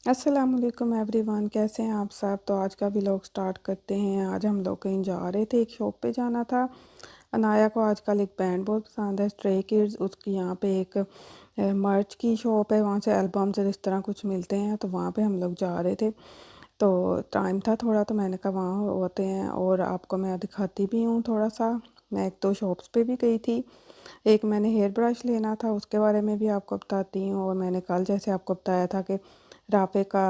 अस्सलाम वालेकुम एवरीवन, कैसे हैं आप सब। तो आज का व्लॉग स्टार्ट करते हैं। आज हम लोग कहीं जा रहे थे, एक शॉप पे जाना था। अनाया को आजकल एक बैंड बहुत पसंद है, स्ट्रे किड्स। उसकी यहाँ पे एक मर्च की शॉप है, वहाँ से एल्बम्स और इस तरह कुछ मिलते हैं। तो वहाँ पे हम लोग जा रहे थे। तो टाइम था थोड़ा, तो मैंने कहा वहाँ होते हैं और आपको मैं दिखाती भी हूँ थोड़ा सा। मैं एक दो शॉप्स पे भी गई थी। एक मैंने हेयर ब्रश लेना था, उसके बारे में भी आपको बताती हूँ। और मैंने कल जैसे आपको बताया था कि राफ़े का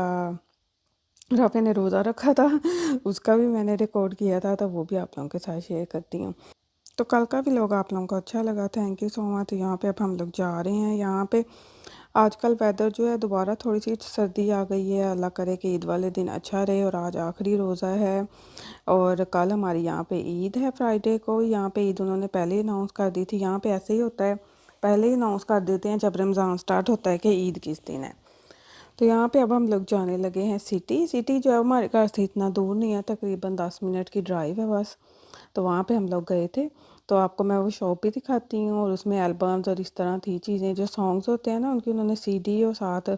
राफ़े ने रोज़ा रखा था उसका भी मैंने रिकॉर्ड किया था, तो वो भी आप लोगों के साथ शेयर करती हूँ। तो कल का भी लोग आप लोगों को अच्छा लगा, थैंक यू सो मच। यहाँ पे अब हम लोग जा रहे हैं। यहाँ पे आजकल वेदर जो है दोबारा थोड़ी सी सर्दी आ गई है। अल्लाह करे कि ईद वाले दिन अच्छा रहे। और आज आखिरी रोज़ा है और कल हमारी यहाँ पे ईद है, फ्राइडे को। यहाँ पे ईद उन्होंने पहले ही अनाउंस कर दी थी। यहाँ पे ऐसे ही होता है, पहले ही अनाउंस कर देते हैं जब रमज़ान स्टार्ट होता है कि ईद किस दिन है। तो यहाँ पे अब हम लोग जाने लगे हैं सिटी। सिटी जो है हमारे घर से इतना दूर नहीं है, तकरीबन 10 मिनट की ड्राइव है बस। तो वहाँ पे हम लोग गए थे। तो आपको मैं वो शॉप भी दिखाती हूँ। और उसमें एल्बम्स और इस तरह थी चीज़ें, जो सॉन्ग्स होते हैं ना उनकी उन्होंने सीडी, और साथ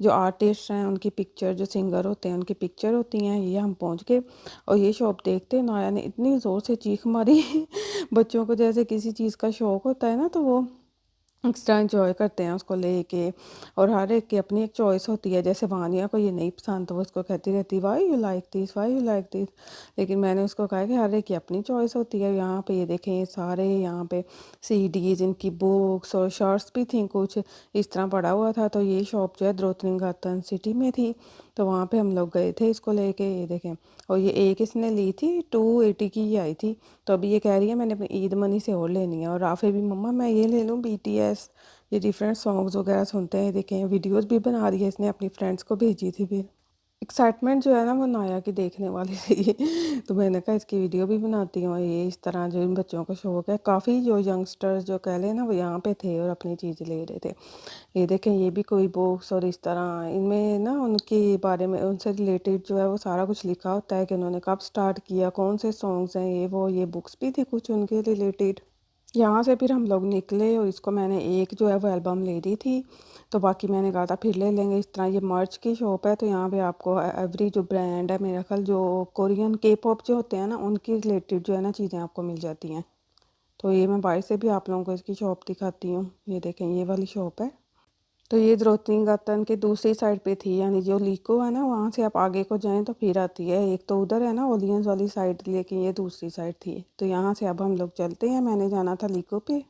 जो आर्टिस्ट हैं उनकी पिक्चर, जो सिंगर होते हैं उनकी पिक्चर होती हैं। ये हम पहुँच गए और ये शॉप देखते नाया ने इतनी ज़ोर से चीख मारी बच्चों को जैसे किसी चीज़ का शौक़ होता है ना, तो वो एक्स्ट्रा इंजॉय करते हैं उसको लेके। और हर एक की अपनी एक चॉइस होती है। जैसे वानिया को ये नहीं पसंद, तो वो उसको कहती रहती why you like this, why you like this. लेकिन मैंने उसको कहा कि हर एक की अपनी चॉइस होती है। यहाँ पे ये देखें, ये सारे यहाँ पे सीडीज, इनकी बुक्स और शर्ट्स भी थी, कुछ इस तरह पड़ा हुआ था। तो ये शॉप जो है द्रोतलिंगटन सिटी में थी। तो वहाँ पे हम लोग गए थे इसको लेके। ये देखें, और ये एक इसने ली थी 280 की ही आई थी। तो अभी ये कह रही है मैंने अपनी ईद मनी से और लेनी है। और राफे भी, मम्मा मैं ये ले लूँ बीटीएस। ये डिफरेंट सॉन्ग्स वगैरह सुनते हैं। देखें वीडियोस भी बना रही है, इसने अपनी फ्रेंड्स को भेजी थी। फिर एक्साइटमेंट जो है ना वो नाया की देखने वाली थी तो मैंने कहा इसकी वीडियो भी बनाती हूँ। ये इस तरह जो इन बच्चों को शौक है, काफ़ी जो यंगस्टर्स जो कह लें ना वो यहाँ पे थे और अपनी चीज़ ले रहे थे। ये देखें, ये भी कोई बुक्स और इस तरह इनमें ना उनके बारे में, उनसे रिलेटेड जो है वो सारा कुछ लिखा होता है कि उन्होंने कब स्टार्ट किया, कौन से सॉन्ग्स हैं, ये वो। ये बुक्स भी थी कुछ उनके रिलेटेड। यहाँ से फिर हम लोग निकले और इसको मैंने एक जो है वो एल्बम ले दी थी। तो बाकी मैंने कहा था फिर ले लेंगे। इस तरह ये मर्च की शॉप है। तो यहाँ पे आपको एवरी जो ब्रांड है, मेरा ख्याल जो कोरियन के पॉप जो होते हैं ना उनकी रिलेटेड जो है ना चीज़ें आपको मिल जाती हैं। तो ये मैं बाहर से भी आप लोगों को इसकी शॉप दिखाती हूँ। ये देखें, ये वाली शॉप है। तो ये द्रोतलिंगटन के दूसरी साइड पे थी, यानी जो लीको है ना वहाँ से आप आगे को जाएं तो फिर आती है। एक तो उधर है ना ओलियंस वाली साइड, लेकिन ये दूसरी साइड थी। तो यहाँ से अब हम लोग चलते हैं। मैंने जाना था लीको पे,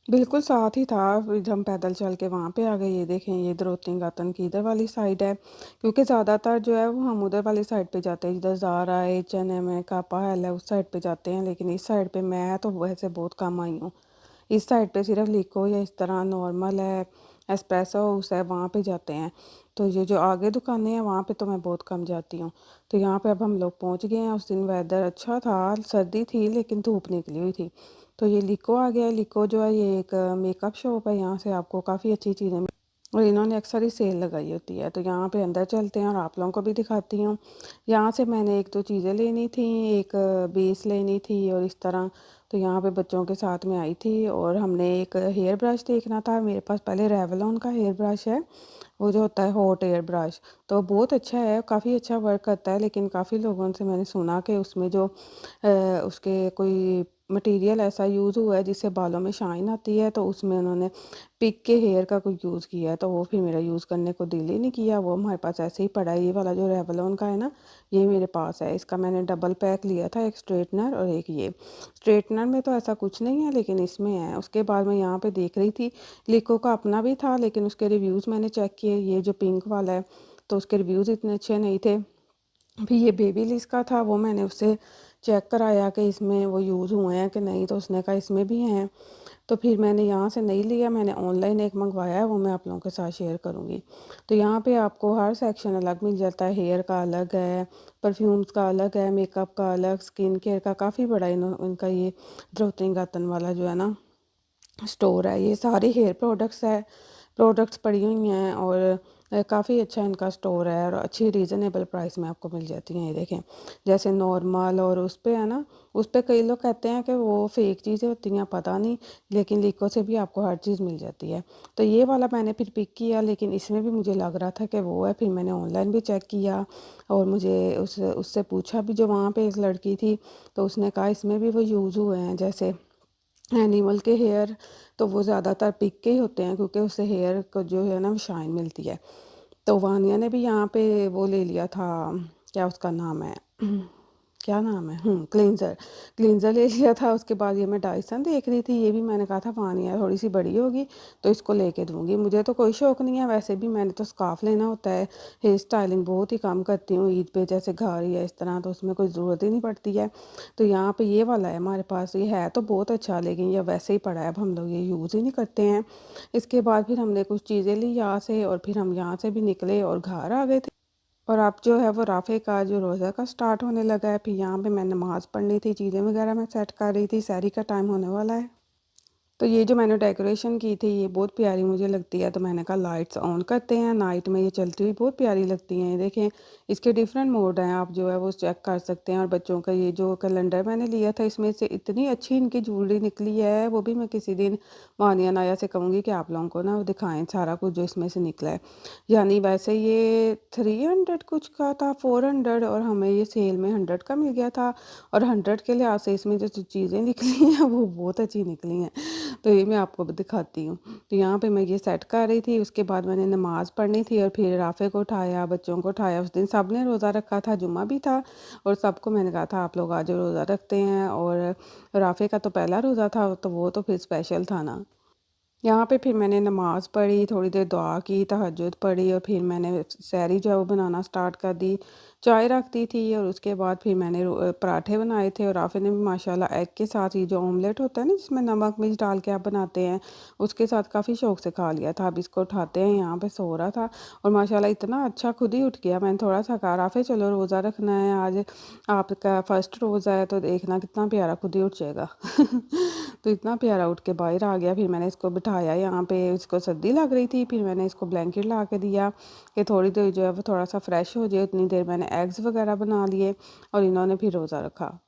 बिल्कुल साथ ही था। फिर हम पैदल चल के वहाँ पे आ गए। ये देखें, ये द्रोतलिंगटन की इधर वाली साइड है, क्योंकि ज़्यादातर जो है वो हम उधर वाली साइड पे जाते हैं, जिधर ज़ारा है, H&M है, कापा है, उस साइड पे जाते हैं। लेकिन इस साइड पे मैं तो वैसे बहुत कम आई हूँ। इस साइड पे सिर्फ लिको या इस तरह नॉर्मल है, एस्प्रेसो हाउस है, वहाँ पे जाते हैं। तो ये जो आगे दुकानें हैं वहाँ पे तो मैं बहुत कम जाती हूँ। तो यहाँ पे अब हम लोग पहुँच गए हैं। उस दिन वेदर अच्छा था, सर्दी थी लेकिन धूप निकली हुई थी। तो ये लिको आ गया है। लिको जो है ये एक मेकअप शॉप है। यहाँ से आपको काफ़ी अच्छी चीज़ें और इन्होंने अक्सर ही सेल लगाई होती है। तो यहाँ पे अंदर चलते हैं और आप लोगों को भी दिखाती हूँ। यहाँ से मैंने एक दो चीज़ें लेनी थी, एक बेस लेनी थी और इस तरह। तो यहाँ पे बच्चों के साथ में आई थी और हमने एक हेयर ब्रश देखना था। मेरे पास पहले रेवलॉन का हेयर ब्रश है, वो जो होता है हॉट एयर ब्रश। तो बहुत अच्छा है, काफ़ी अच्छा वर्क करता है। लेकिन काफ़ी लोगों से मैंने सुना कि उसमें जो उसके कोई मटेरियल ऐसा यूज़ हुआ है जिससे बालों में शाइन आती है। तो उसमें उन्होंने पिक के हेयर का कोई यूज़ किया है, तो वो फिर मेरा यूज़ करने को दिल ही नहीं किया। वो हमारे पास ऐसे ही पड़ा है। ये वाला जो रेवलॉन का है ना, ये मेरे पास है। इसका मैंने डबल पैक लिया था, एक स्ट्रेटनर और एक ये। स्ट्रेटनर में तो ऐसा कुछ नहीं है लेकिन इसमें है। उसके बाद मैं यहाँ पे देख रही थी, लिको का अपना भी था लेकिन उसके रिव्यूज़ मैंने चेक किए। ये जो पिंक वाला है तो उसके रिव्यूज़ इतने अच्छे नहीं थे। फिर ये बेबीलिस का था, वो मैंने उससे चेक कराया कि इसमें वो यूज़ हुए हैं कि नहीं, तो उसने कहा इसमें भी हैं। तो फिर मैंने यहाँ से नहीं लिया, मैंने ऑनलाइन एक मंगवाया है, वो मैं आप लोगों के साथ शेयर करूँगी। तो यहाँ पे आपको हर सेक्शन अलग मिल जाता है। हेयर का अलग है, परफ्यूम्स का अलग है, मेकअप का अलग, स्किन केयर का। काफ़ी बड़ा इनका ये द्रोतलिंगटन वाला जो है ना स्टोर है। ये सारे हेयर प्रोडक्ट्स है, प्रोडक्ट्स पड़ी हुई हैं। और काफ़ी अच्छा इनका स्टोर है और अच्छी रीज़नेबल प्राइस में आपको मिल जाती हैं। ये देखें, जैसे नॉर्मल और उस पे है ना, उस पे कई लोग कहते हैं कि वो फ़ेक चीज़ें होती हैं, पता नहीं, लेकिन लीको से भी आपको हर चीज़ मिल जाती है। तो ये वाला मैंने फिर पिक किया, लेकिन इसमें भी मुझे लग रहा था कि वो है, फिर मैंने ऑनलाइन भी चेक किया और मुझे उससे पूछा भी जो वहाँ पे एक लड़की थी, तो उसने कहा इसमें भी वो यूज़ हुए हैं जैसे एनिमल के हेयर, तो वो ज़्यादातर पिक के ही होते हैं क्योंकि उससे हेयर को जो है ना शाइन मिलती है। तो वानिया ने भी यहाँ पे वो ले लिया था, क्या उसका नाम है, क्या नाम है, क्लींजर, क्लींजर ले लिया था। उसके बाद ये मैं डाइसन देख रही थी, ये भी मैंने कहा था वानिया थोड़ी सी बड़ी होगी तो इसको लेके दूंगी। मुझे तो कोई शौक नहीं है, वैसे भी मैंने तो स्कार्फ लेना होता है, हेयर स्टाइलिंग बहुत ही कम करती हूँ ईद पे, जैसे घर या इस तरह, तो उसमें कोई ज़रूरत ही नहीं पड़ती है। तो यहाँ पे ये वाला है हमारे पास, ये है तो बहुत अच्छा, लेकिन ये वैसे ही पड़ा है, अब हम लोग ये यूज़ ही नहीं करते हैं। इसके बाद फिर हमने कुछ चीज़ें ली यहाँ से और फिर हम यहाँ से भी निकले और घर आ गए थे। और अब जो है वो राफ़े का जो रोज़ा का स्टार्ट होने लगा है, फिर यहाँ पे मैं नमाज़ पढ़नी थी, चीज़ें वगैरह मैं सेट कर रही थी, सहरी का टाइम होने वाला है। तो ये जो मैंने डेकोरेशन की थी ये बहुत प्यारी मुझे लगती है, तो मैंने कहा लाइट्स ऑन करते हैं, नाइट में ये चलती हुई बहुत प्यारी लगती हैं। ये देखें, इसके डिफरेंट मोड हैं, आप जो है वो चेक कर सकते हैं। और बच्चों का ये जो कैलेंडर मैंने लिया था, इसमें से इतनी अच्छी इनकी ज्वेलरी निकली है, वो भी मैं किसी दिन मानिया नाया से कहूँगी कि आप लोगों को ना वो दिखाएं सारा कुछ जो इसमें से निकला है। यानी वैसे ये 300 कुछ का था, 400, और हमें ये सेल में 100 का मिल गया था। और 100 के लिहाज से इसमें जो चीज़ें निकली हैं वो बहुत अच्छी निकली हैं। तो ये मैं आपको दिखाती हूँ। तो यहाँ पे मैं ये सेट कर रही थी, उसके बाद मैंने नमाज़ पढ़नी थी और फिर राफ़े को उठाया, बच्चों को उठाया। उस दिन सब ने रोज़ा रखा था, जुम्मा भी था, और सबको मैंने कहा था आप लोग आज रोज़ा रखते हैं। और राफ़े का तो पहला रोज़ा था, तो वो तो फिर स्पेशल था ना। यहाँ पे फिर मैंने नमाज़ पढ़ी, थोड़ी देर दुआ की, तहज्जुद पढ़ी और फिर मैंने सहरी जो है वो बनाना स्टार्ट कर दी। चाय रख दी थी और उसके बाद फिर मैंने पराठे बनाए थे, और आफ़िया ने भी माशाल्लाह एग के साथ ये जो ऑमलेट होता है ना जिसमें नमक मिर्च डाल के आप बनाते हैं, उसके साथ काफ़ी शौक से खा लिया था। अब इसको उठाते हैं, यहाँ पे सो रहा था और माशाल्लाह इतना अच्छा खुद ही उठ गया। मैंने थोड़ा सा कहा आफ़िया चलो रोज़ा रखना है आज, आपका फर्स्ट रोज़ा है तो देखना कितना प्यारा खुद ही उठ जाएगा। तो इतना प्यारा उठ के बाहर आ गया। फिर मैंने इसको बिठाया यहाँ पे, इसको सर्दी लग रही थी, फिर मैंने इसको ब्लैंकेट ला के दिया कि थोड़ी देर जो है वो थोड़ा सा फ्रेश हो जाए। उतनी देर मैंने एग्स वगैरह बना लिए और इन्होंने फिर रोज़ा रखा।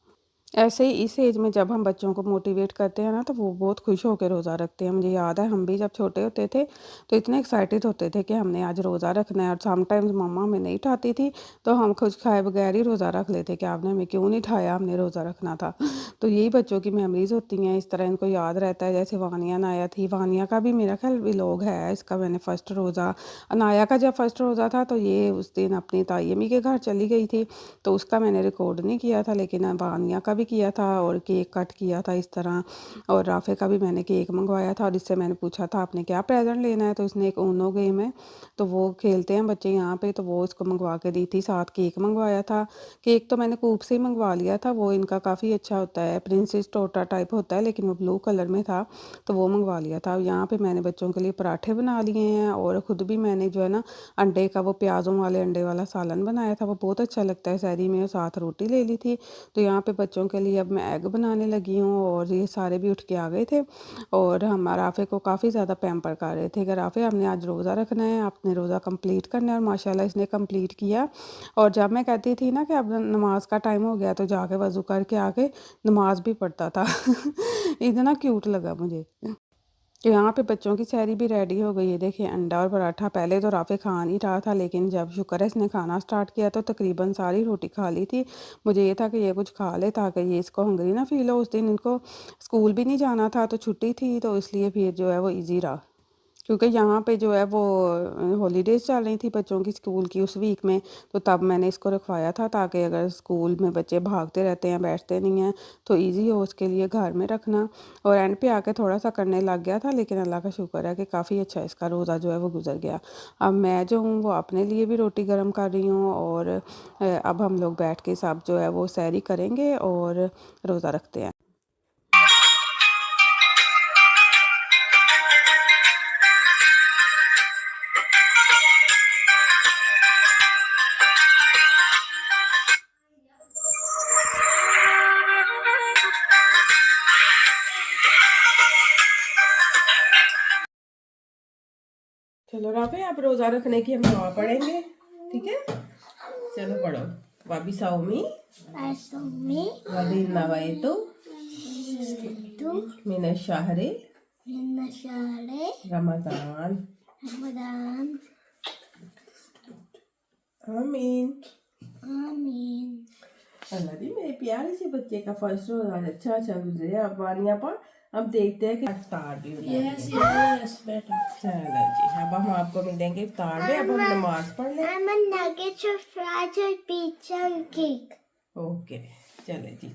ऐसे ही इस एज में जब हम बच्चों को मोटिवेट करते हैं ना, तो वो बहुत खुश होकर रोज़ा रखते हैं। मुझे याद है हम भी जब छोटे होते थे तो इतने एक्साइटेड होते थे कि हमने आज रोज़ा रखना है, और समटाइम्स मम्मा हमें नहीं उठाती थी तो हम कुछ खाए बगैर ही रोज़ा रख लेते कि आपने हमें क्यों नहीं उठाया, हमने रोज़ा रखना था। तो यही बच्चों की मेमोरीज होती हैं, इस तरह इनको याद रहता है। जैसे वानिया नाया थी, वानिया का भी मेरा ख्याल व्लॉग है, इसका मैंने फ़र्स्ट रोज़ा, अनाया का जब फ़र्स्ट रोज़ा था तो ये उस दिन अपनी तायमी के घर चली गई थी, तो उसका मैंने रिकॉर्ड नहीं किया था, लेकिन वानिया का भी किया था और केक कट किया था इस तरह। और राफ़े का भी मैंने केक मंगवाया था और इससे मैंने पूछा था आपने क्या प्रेजेंट लेना है, तो इसने एक ऊनो गेम है तो वो खेलते हैं बच्चे यहाँ पे, तो वो इसको मंगवा के दी थी, साथ केक मंगवाया था। केक तो मैंने कूप से ही मंगवा लिया था, वो इनका काफ़ी अच्छा होता है, प्रिंसेस टोटा टाइप होता है, लेकिन वो ब्लू कलर में था तो वो मंगवा लिया था। यहाँ पे मैंने बच्चों के लिए पराठे बना लिए हैं और ख़ुद भी मैंने जो है ना अंडे का, वो प्याज़ों वाले अंडे वाला सालन बनाया था, वो बहुत अच्छा लगता है सहरी में, और साथ रोटी ले ली थी। तो यहाँ पे बच्चों के लिए अब मैं एग बनाने लगी हूँ और ये सारे भी उठ के आ गए थे और हम राफ़े को काफ़ी ज़्यादा पैम्पर कर रहे थे कि राफ़े हमने आज रोज़ा रखना है, आपने रोज़ा कंप्लीट करना है, और माशाल्लाह इसने कंप्लीट किया। और जब मैं कहती थी ना कि अब नमाज का टाइम हो गया तो जाके वज़ू करके आके नमाज भी पढ़ता था। इतना क्यूट लगा मुझे। तो यहाँ पे बच्चों की सहरी भी रेडी हो गई है। देखिए अंडा और पराठा, पहले तो राफ़े खा नहीं रहा था, लेकिन जब शुक्र है इसने खाना स्टार्ट किया तो तकरीबन सारी रोटी खा ली थी। मुझे ये था कि ये कुछ खा ले ताकि ये इसको हंगरी ना फील हो। उस दिन इनको स्कूल भी नहीं जाना था तो छुट्टी थी, तो इसलिए फिर जो है वो ईज़ी रहा। क्योंकि यहाँ पे जो है वो हॉलीडेज़ चल रही थी बच्चों की स्कूल की उस वीक में, तो तब मैंने इसको रखवाया था ताकि अगर स्कूल में बच्चे भागते रहते हैं, बैठते नहीं हैं, तो इजी हो उसके लिए घर में रखना। और एंड पे आके थोड़ा सा करने लग गया था, लेकिन अल्लाह का शुक्र है कि काफ़ी अच्छा इसका रोज़ा जो है वो गुजर गया। अब मैं जो हूँ वो अपने लिए भी रोटी गर्म कर रही हूँ, और अब हम लोग बैठ के सब जो है वो सैरी करेंगे और रोज़ा रखते हैं। चलो राफे, आप रोज़ा रखने की हम दुआ पढ़ेंगे, ठीक है? चलो पढ़ो। वाबी साउमी Asumi वदीन नवाइतु tu मिन शहरे minashare रमज़ान। Ramadan. आमीन। Amin. अल्लाह जी, मेरे प्यारे से बच्चे का फर्स्ट रोज़ा आज अच्छा गुजरे। अब वानिया पर अब देखते हैं कि इफ्तार भी हो जाएगी। Yes, better. चलो जी, अब हम आपको मिलेंगे इफ्तार में। अब हम नमाज पढ़ लें। I'm a nugget of fries and pizza and cake. Okay, चले जी।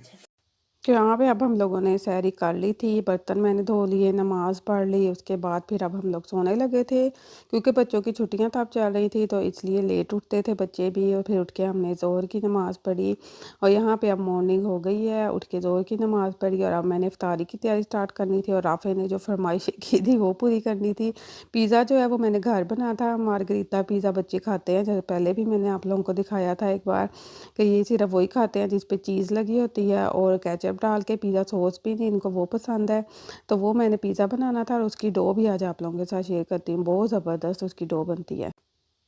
तो यहाँ पे अब हम लोगों ने सैरी कर ली थी, बर्तन मैंने धो लिए, नमाज़ पढ़ ली, उसके बाद फिर अब हम लोग सोने लगे थे क्योंकि बच्चों की छुट्टियां तब चल रही थी तो इसलिए लेट उठते थे बच्चे भी। और फिर उठ के हमने ज़ोहर की नमाज़ पढ़ी और यहाँ पे अब मॉर्निंग हो गई है, उठ के ज़ोहर की नमाज़ पढ़ी और अब मैंने इफ्तारी की तैयारी स्टार्ट करनी थी। और राफ़े ने जो फरमाइश की थी वो पूरी करनी थी। पिज़्ज़ा जो है वो मैंने घर बना था, मार्गरीटा पिज़्ज़ा बच्चे खाते हैं, जैसे पहले भी मैंने आप लोगों को दिखाया था एक बार कि ये सिर्फ वही खाते हैं जिस पे चीज़ लगी होती है और केचप डाल के। पिज़्ज़ा सॉस भी नहीं इनको वो पसंद है, तो वो मैंने पिज़्ज़ा बनाना था और उसकी डो भी आज आप लोगों के साथ शेयर करती हूँ। बहुत ज़बरदस्त उसकी डो बनती है।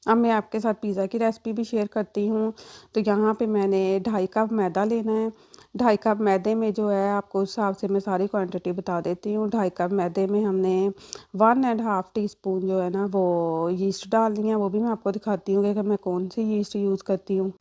अब मैं आपके साथ पिज़्ज़ा की रेसिपी भी शेयर करती हूँ। तो यहाँ पे मैंने 2.5 कप मैदा लेना है। 2.5 कप मैदे में जो है आपको उस हिसाब से मैं सारी क्वांटिटी बता देती हूँ। 2.5 कप मैदे में हमने 1.5 टीस्पून जो है ना वो यीस्ट डालनी है। वो भी मैं आपको दिखाती हूँ कि मैं कौन सी यीस्ट यूज़ करती हूँ।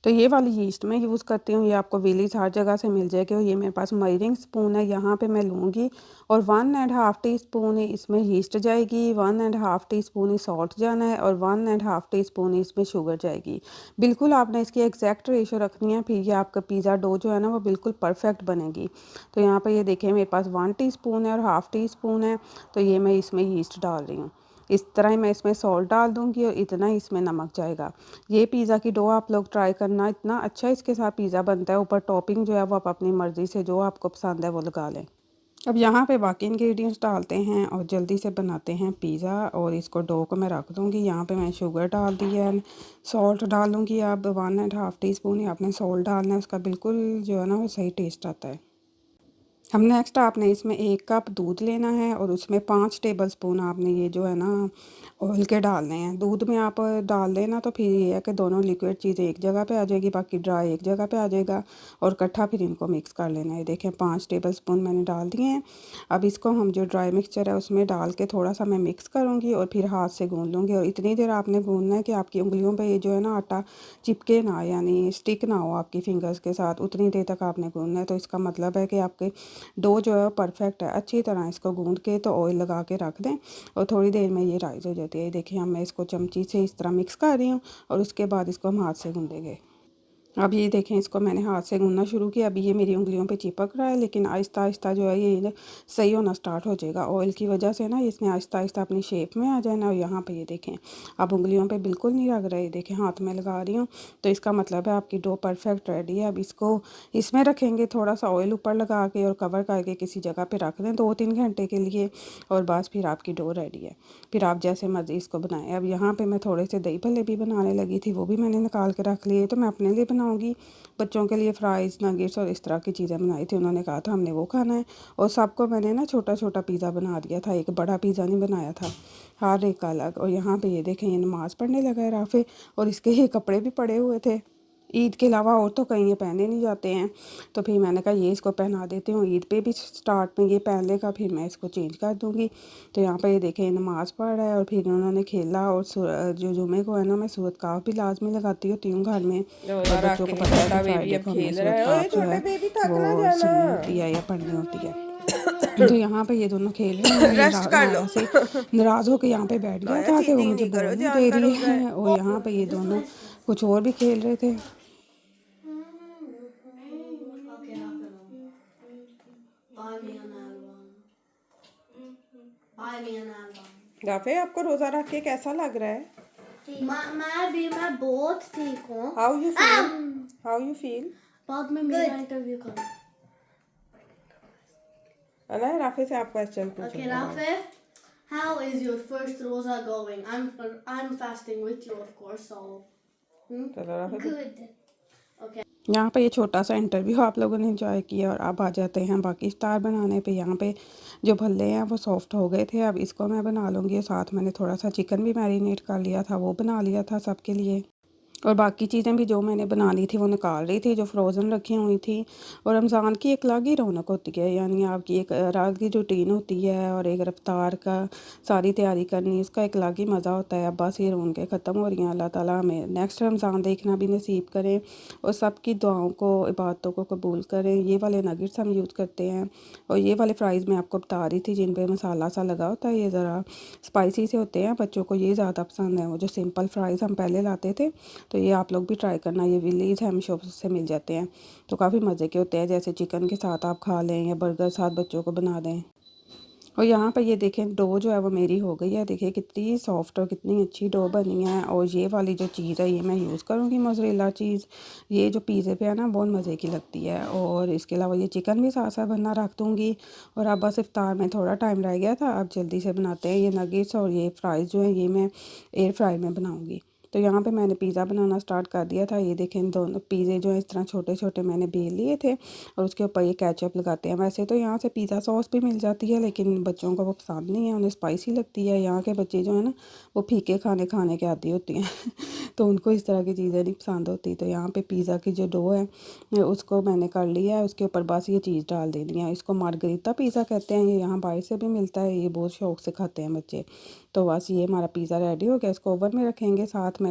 तो ये वाली यीस्ट मैं यूज़ करती हूँ, ये आपको विलीज हर जगह से मिल जाएगी। और ये मेरे पास मयरिंग स्पून है, यहाँ पे मैं लूँगी और 1.5 टीस्पून इसमें यीस्ट जाएगी, 1.5 टीस्पून ही सॉल्ट जाना है और 1.5 टीस्पून इसमें शुगर जाएगी। बिल्कुल आपने इसकी एग्जैक्ट रेशो रखनी है, फिर ये आपका पिज़्ज़ा डो जो है ना वो बिल्कुल परफेक्ट बनेगी। तो यहाँ पर ये देखें मेरे पास 1 टीस्पून है और 1/2 टीस्पून है, तो ये मैं इसमें यीस्ट डाल रही हूँ। इस तरह ही मैं इसमें सॉल्ट डाल दूँगी और इतना ही इसमें नमक जाएगा। ये पिज़्ज़ा की डो आप लोग ट्राई करना, इतना अच्छा इसके साथ पिज़्ज़ा बनता है। ऊपर टॉपिंग जो है वो आप अपनी मर्ज़ी से जो आपको पसंद है वो लगा लें। अब यहाँ पे बाकी इंग्रेडिएंट्स डालते हैं और जल्दी से बनाते हैं पिज़्ज़ा। और इसको डो को मैं रख दूँगी। यहाँ पे मैं शुगर डाल दी है, सॉल्ट डालूँगी। अब 1.5 टीस्पून ही आपने सॉल्ट डालना है, उसका बिल्कुल जो है ना वो सही टेस्ट आता है। हम नेक्स्ट आपने इसमें 1 कप दूध लेना है और उसमें 5 टेबलस्पून आपने ये जो है ना ऑयल के डालने हैं। दूध में आप डाल देना तो फिर ये है कि दोनों लिक्विड चीज़ें एक जगह पे आ जाएगी, बाकी ड्राई एक जगह पे आ जाएगा और इकट्ठा फिर इनको मिक्स कर लेना है। देखें 5 टेबलस्पून मैंने डाल दिए हैं। अब इसको हम जो ड्राई मिक्सचर है उसमें डाल के थोड़ा सा मैं मिक्स करूँगी और फिर हाथ से गूँध लूँगी। और इतनी देर आपने गूँधना है कि आपकी उंगलियों पर ये जो है ना आटा चिपके ना, यानी स्टिक ना हो आपकी फिंगर्स के साथ, उतनी देर तक आपने गूँधना है। तो इसका मतलब है कि आपके डो जो है परफेक्ट है। अच्छी तरह इसको गूंद के तो ऑयल लगा के रख दें और थोड़ी देर में ये राइज़ हो जाती है। देखिए हम मैं इसको चमची से इस तरह मिक्स कर रही हूँ और उसके बाद इसको हम हाथ से गूंदेंगे। अब ये देखें इसको मैंने हाथ से गूंदना शुरू किया। अभी ये मेरी उंगलियों पे चिपक रहा है, लेकिन आहिस्ता आहिस्ता जो है ये सही होना स्टार्ट हो जाएगा। ऑयल की वजह से ना इसने आहिस्ता आहिस्ता अपनी शेप में आ जाना। और यहाँ पे ये देखें अब उंगलियों पे बिल्कुल नहीं लग रहा है। देखें हाथ में लगा रही हूँ तो इसका मतलब है आपकी डो परफेक्ट रेडी है। अब इसको इसमें रखेंगे, थोड़ा सा ऑयल ऊपर लगा के और कवर करके किसी जगह पर रख दें 2-3 घंटे के लिए और बस फिर आपकी डो रेडी है। फिर आप जैसे मर्ज़ी इसको बनाएं। अब यहाँ पे मैं थोड़े से दही भल्ले भी बनाने लगी थी, वो भी मैंने निकाल के रख लिए। तो मैं अपने लिए बनाऊंगी, बच्चों के लिए फ्राइज़ नगेट्स और इस तरह की चीज़ें बनाई थी। उन्होंने कहा था हमने वो खाना है और सबको मैंने ना छोटा छोटा पिज़्ज़ा बना दिया था, एक बड़ा पिज़्ज़ा नहीं बनाया था, हर एक का अलग। और यहाँ पे ये देखें ये नमाज़ पढ़ने लगा है राफ़े और इसके ये कपड़े भी पड़े हुए थे। ईद के अलावा और तो कहीं ये पहने नहीं जाते हैं, तो फिर मैंने कहा ये इसको पहना देती हूँ। ईद पे भी स्टार्ट में ये पहन लेगा, फिर मैं इसको चेंज कर दूँगी। तो यहाँ पे ये देखें नमाज़ पढ़ रहा है और फिर उन्होंने खेला। और जो जुमे को है ना मैं सूरत काफ भी लाजमी लगाती होती हूँ घर में। और बच्चों को पता है कि फ्राइडे को हमने सूरत काफ जो है वो सुननी होती है या पढ़नी होती है। तो यहाँ पे ये दोनों खेल रहे हैं। ये नाया से नाराज़ होकर यहाँ पे बैठ गया था कि वो मुझे बोल नहीं दे रही है। और यहाँ पे ये दोनों कुछ और भी खेल रहे थे। राफे आपको रोज़ा रख के कैसा लग रहा है? मैं बहुत ठीक हूँ। How you feel? How you feel? बाद में मेरा इंटरव्यू करो। अना राफे से आप क्वेश्चन पूछो। Okay, Rafe, how is your first rosa going? I'm fasting with you, of course. So चलो राफे good. Okay. यहाँ पे ये छोटा-सा इंटरव्यू आप लोगों ने एन्जॉय किया और अब आ जाते हैं बाकी इफ्तार बनाने पे। यहाँ पे जो भल्ले हैं वो सॉफ्ट हो गए थे, अब इसको मैं बना लूँगी। साथ मैंने थोड़ा-सा चिकन भी मैरिनेट कर लिया था, वो बना लिया था सबके लिए। और बाकी चीज़ें भी जो मैंने बना ली थी वो निकाल रही थी जो फ़्रोज़न रखी हुई थी। और रमज़ान की एक अलग ही रौनक होती है, यानी आपकी एक रात की रूटीन होती है और एक रफ़्तार का सारी तैयारी करनी, इसका एक अलग ही मज़ा होता है। अब बस ये रौनकें ख़त्म हो रही हैं। अल्लाह ताला हमें नेक्स्ट रमज़ान देखना भी नसीब करें और सबकी दुआओं को, इबादतों को कबूल करें। ये वाले नगेट्स हम यूज़ करते हैं और ये वाले फ़्राइज़ मैं आपको बता रही थी जिन पे मसाला सा लगा होता है, ये ज़रा स्पाइसी से होते हैं, बच्चों को ये ज़्यादा पसंद है। वो जो सिंपल फ़्राइज़ हम पहले लाते थे, तो ये आप लोग भी ट्राई करना, ये विलीज हम शॉप से मिल जाते हैं, तो काफ़ी मज़े के होते हैं। जैसे चिकन के साथ आप खा लें या बर्गर साथ बच्चों को बना दें। और यहाँ पर ये देखें डो जो है वो मेरी हो गई है, देखिए कितनी सॉफ्ट और कितनी अच्छी डो बनी है। और ये वाली जो चीज़ है ये मैं यूज़ करूँगी मोज़रेला चीज़, ये जो पिज़्ज़े पे है ना बहुत मज़े की लगती है। और इसके अलावा ये चिकन भी साथ साथ बनना रख दूँगी। और अब बस इफ्तार में थोड़ा टाइम रह गया था, अब जल्दी से बनाते हैं। ये नगेट्स और ये फ्राइज़ जो हैं ये मैं एयर फ्राई में बनाऊँगी। तो यहाँ पे मैंने पिज़्ज़ा बनाना स्टार्ट कर दिया था। ये देखें दोनों पिज़्ज़े जो हैं इस तरह छोटे छोटे मैंने बेल लिए थे और उसके ऊपर ये केचप लगाते हैं। वैसे तो यहाँ से पिज़्ज़ा सॉस भी मिल जाती है, लेकिन बच्चों को वो पसंद नहीं है, उन्हें स्पाइसी लगती है। यहाँ के बच्चे जो है ना वो फीके खाने खाने के आदी होती हैं तो उनको इस तरह की चीज़ें नहीं पसंद होती। तो यहाँ पे पिज़्ज़ा की जो डो है उसको मैंने कर लिया है, उसके ऊपर बस ये चीज़ डाल देनी है। इसको मार्गरीटा पिज़्ज़ा कहते हैं, ये यहाँ बाहर से भी मिलता है, ये बहुत शौक से खाते हैं बच्चे। तो बस ये हमारा पिज़्ज़ा रेडी हो गया, इसको ओवन में रखेंगे। साथ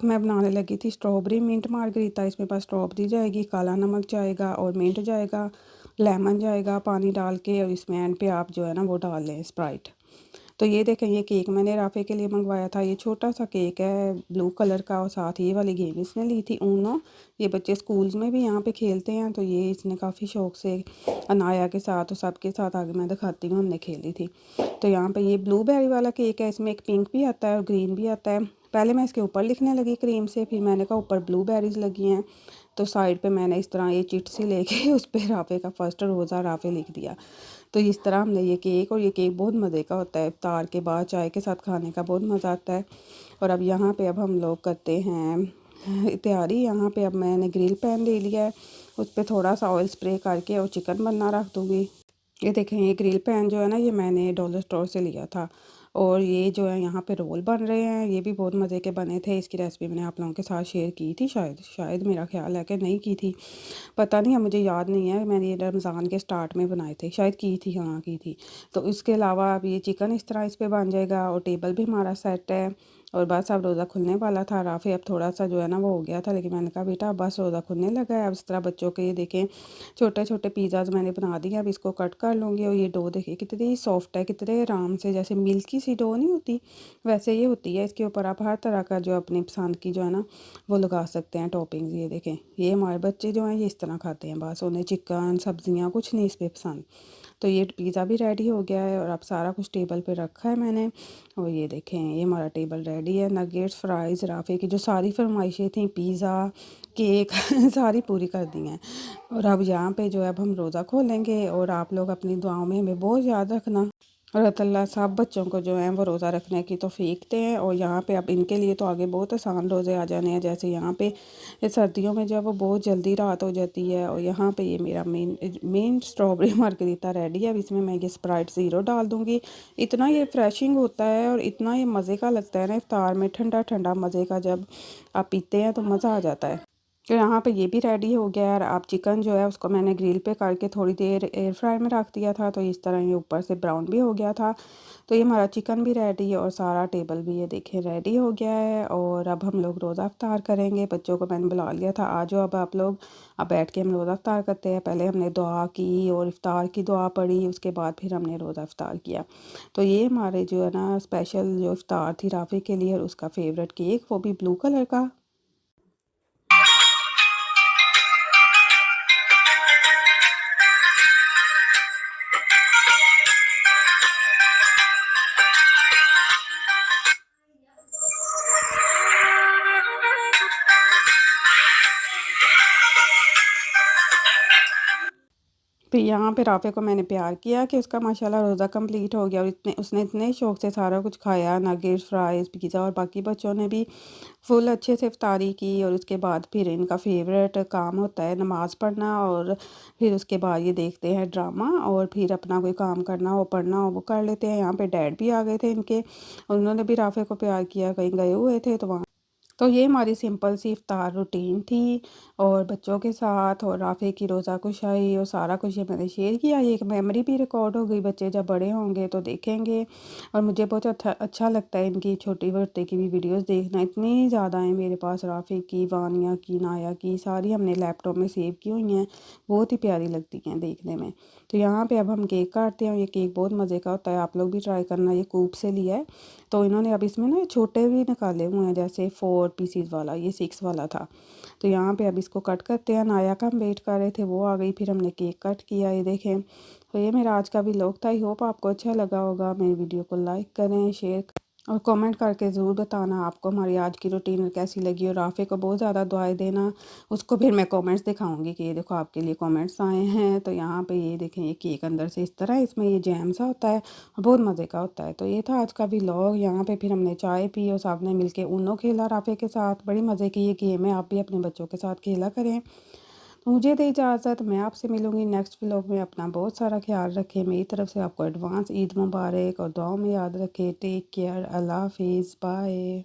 में बनाने लगी थी स्ट्रॉबेरी मिंट मार्गरीटा। इसमें बस स्ट्रॉबेरी जाएगी, काला नमक जाएगा और मिंट जाएगा, लेमन जाएगा पानी डाल के, और इसमें एंड पे आप जो है ना वो डाल लें स्प्राइट। तो ये देखें ये केक मैंने राफ़े के लिए मंगवाया था। ये छोटा सा केक है ब्लू कलर का और साथ ये वाली गेम इसने ली थी ऊनो। ये बच्चे स्कूल्स में भी यहाँ पे खेलते हैं, तो ये इसने काफ़ी शौक से अनाया के साथ और सबके साथ आगे मैं दिखाती हूँ हमने खेली थी। तो यहाँ पे ये ब्लूबेरी वाला केक है, इसमें एक पिंक भी आता है और ग्रीन भी आता है। पहले मैं इसके ऊपर लिखने लगी क्रीम से, फिर मैंने कहा ऊपर ब्लूबेरीज़ लगी हैं, तो साइड पे मैंने इस तरह ये चिट सी लेके उस पे राफ़े का फर्स्ट रोज़ा राफ़े लिख दिया। तो इस तरह हमने ये केक, और ये केक बहुत मज़े का होता है, इफ्तार के बाद चाय के साथ खाने का बहुत मज़ा आता है। और अब यहाँ पे अब हम लोग करते हैं तैयारी। यहाँ पे अब मैंने ग्रिल पैन ले लिया है, उस पर थोड़ा सा ऑयल स्प्रे करके और चिकन बनना रख दूँगी। ये देखें ये ग्रिल पैन जो है ना ये मैंने डॉलर स्टोर से लिया था। और ये जो है यहाँ पे रोल बन रहे हैं, ये भी बहुत मज़े के बने थे। इसकी रेसिपी मैंने आप लोगों के साथ शेयर की थी, शायद मेरा ख्याल है कि नहीं की थी, पता नहीं है, मुझे याद नहीं है। मैंने ये रमज़ान के स्टार्ट में बनाए थे, शायद की थी, हाँ की थी। तो इसके अलावा अब ये चिकन इस तरह इस पे बन जाएगा और टेबल भी हमारा सेट है। और बस अब रोज़ा खुलने वाला था, राफ़ी अब थोड़ा सा जो है ना वो हो गया था, लेकिन मैंने कहा बेटा अब बस रोज़ा खुलने लगा है। अब इस तरह बच्चों के ये देखें छोटे छोटे पिज़्ज़ाज़ मैंने बना दिए, अब इसको कट कर लूँगी। और ये डो देखिए कितनी सॉफ्ट है, कितने आराम से, जैसे मिल्की सी डो नहीं होती वैसे ये होती है। इसके ऊपर आप हर तरह का जो अपनी पसंद की जो है ना वो लगा सकते हैं टॉपिंग्स। ये देखें ये हमारे बच्चे जो हैं ये इस तरह खाते हैं, बस उन्हें चिकन सब्जियां कुछ नहीं इस पे पसंद। तो ये पिज़्ज़ा भी रेडी हो गया है और अब सारा कुछ टेबल पे रखा है मैंने। और ये देखें ये हमारा टेबल रेडी है। नगेट्स फ्राइज़ राफ़े की जो सारी फरमाइशें थी, पिज़्ज़ा केक सारी पूरी कर दी हैं। और अब यहाँ पे जो है अब हम रोज़ा खोलेंगे। और आप लोग अपनी दुआओं में हमें बहुत याद रखना, और अल्लाह सब बच्चों को जो है वो रोज़ा रखने की तौफीक दें। और यहाँ पे अब इनके लिए तो आगे बहुत आसान रोज़े आ जाने हैं, जैसे यहाँ पे ये सर्दियों में जो है वो बहुत जल्दी रात हो जाती है। और यहाँ पे ये मेरा मेन स्ट्रॉबेरी मार्गरीटा रेडी है। अब इसमें मैं ये स्प्राइट ज़ीरो डाल दूँगी। इतना ये फ्रेशिंग होता है और इतना ये मज़े का लगता है ना इफ्तार में, ठंडा ठंडा मज़े का, जब आप पीते हैं तो मज़ा आ जाता है। तो यहाँ पे ये भी रेडी हो गया है। अब चिकन जो है उसको मैंने ग्रिल पे करके थोड़ी देर एयर फ्राई में रख दिया था, तो इस तरह ये ऊपर से ब्राउन भी हो गया था। तो ये हमारा चिकन भी रेडी है और सारा टेबल भी ये देखें रेडी हो गया है। और अब हम लोग रोज़ा इफ्तार करेंगे। बच्चों को मैंने बुला लिया था, आ जाओ अब आप लोग, अब बैठ के हम रोज़ा इफ्तार करते हैं। पहले हमने दुआ की और इफ्तार की दुआ पढ़ी, उसके बाद फिर हमने रोज़ा इफ्तार किया। तो ये हमारे जो है ना स्पेशल जो इफ्तार थी राफ़ी के लिए, और उसका फेवरेट केक वो भी ब्लू कलर का। फिर यहाँ पे राफ़े को मैंने प्यार किया कि उसका माशाल्लाह रोज़ा कंप्लीट हो गया और उसने इतने शौक़ से सारा कुछ खाया, नगेट्स, फ्राइज़, पिज़्ज़ा, और बाकी बच्चों ने भी फुल अच्छे से इफ्तारी की। और उसके बाद फिर इनका फ़ेवरेट काम होता है नमाज़ पढ़ना, और फिर उसके बाद ये देखते हैं ड्रामा, और फिर अपना कोई काम करना हो, पढ़ना हो, वो कर लेते हैं। यहाँ पे डैड भी आ गए थे इनके, उन्होंने भी राफ़े को प्यार किया, कहीं गए हुए थे तो वहाँ। तो ये हमारी सिंपल सी इफ्तार रूटीन थी, और बच्चों के साथ और राफ़े की रोज़ा कुशाई और सारा कुछ ये मैंने शेयर किया। ये एक मेमोरी भी रिकॉर्ड हो गई, बच्चे जब बड़े होंगे तो देखेंगे। और मुझे बहुत अच्छा लगता है इनकी छोटी बच्चे की भी वीडियोस देखना। इतनी ज़्यादा है मेरे पास, राफ़े की, वानिया की, नाया की, सारी हमने लैपटॉप में सेव की हुई हैं, बहुत ही प्यारी लगती हैं देखने में। तो यहाँ पे अब हम केक काटते हैं। ये केक बहुत मज़े का होता है, आप लोग भी ट्राई करना। ये कूप से लिया है, तो इन्होंने अब इसमें ना छोटे भी निकाले हुए हैं, जैसे 4 पीसीज वाला, ये 6 वाला था। तो यहाँ पे अब इसको कट करते हैं। नाया का हम वेट कर रहे थे, वो आ गई, फिर हमने केक कट किया। ये देखें, तो ये मेरा आज का व्लॉग था। आई होप आपको अच्छा लगा होगा। मेरी वीडियो को लाइक करें, शेयर और कमेंट करके ज़रूर बताना आपको हमारी आज की रूटीन कैसी लगी। और राफ़े को बहुत ज़्यादा दुआएं देना, उसको फिर मैं कमेंट्स दिखाऊंगी कि ये देखो आपके लिए कमेंट्स आए हैं। तो यहाँ पे ये देखें, ये केक अंदर से इस तरह, इसमें ये जैम सा होता है और बहुत मज़े का होता है। तो ये था आज का व्लॉग। यहाँ पे फिर हमने चाय पी और साहब ने मिलके ऊनो खेला राफ़े के साथ, बड़ी मज़े की ये गेम है, आप भी अपने बच्चों के साथ खेला करें। तो मुझे दे इजाज़त, मैं आपसे मिलूँगी नेक्स्ट व्लॉग में। अपना बहुत सारा ख्याल रखें, मेरी तरफ से आपको एडवांस ईद मुबारक, और दुआओं में याद रखें। टेक केयर, अल्लाह हाफिज़, बाय।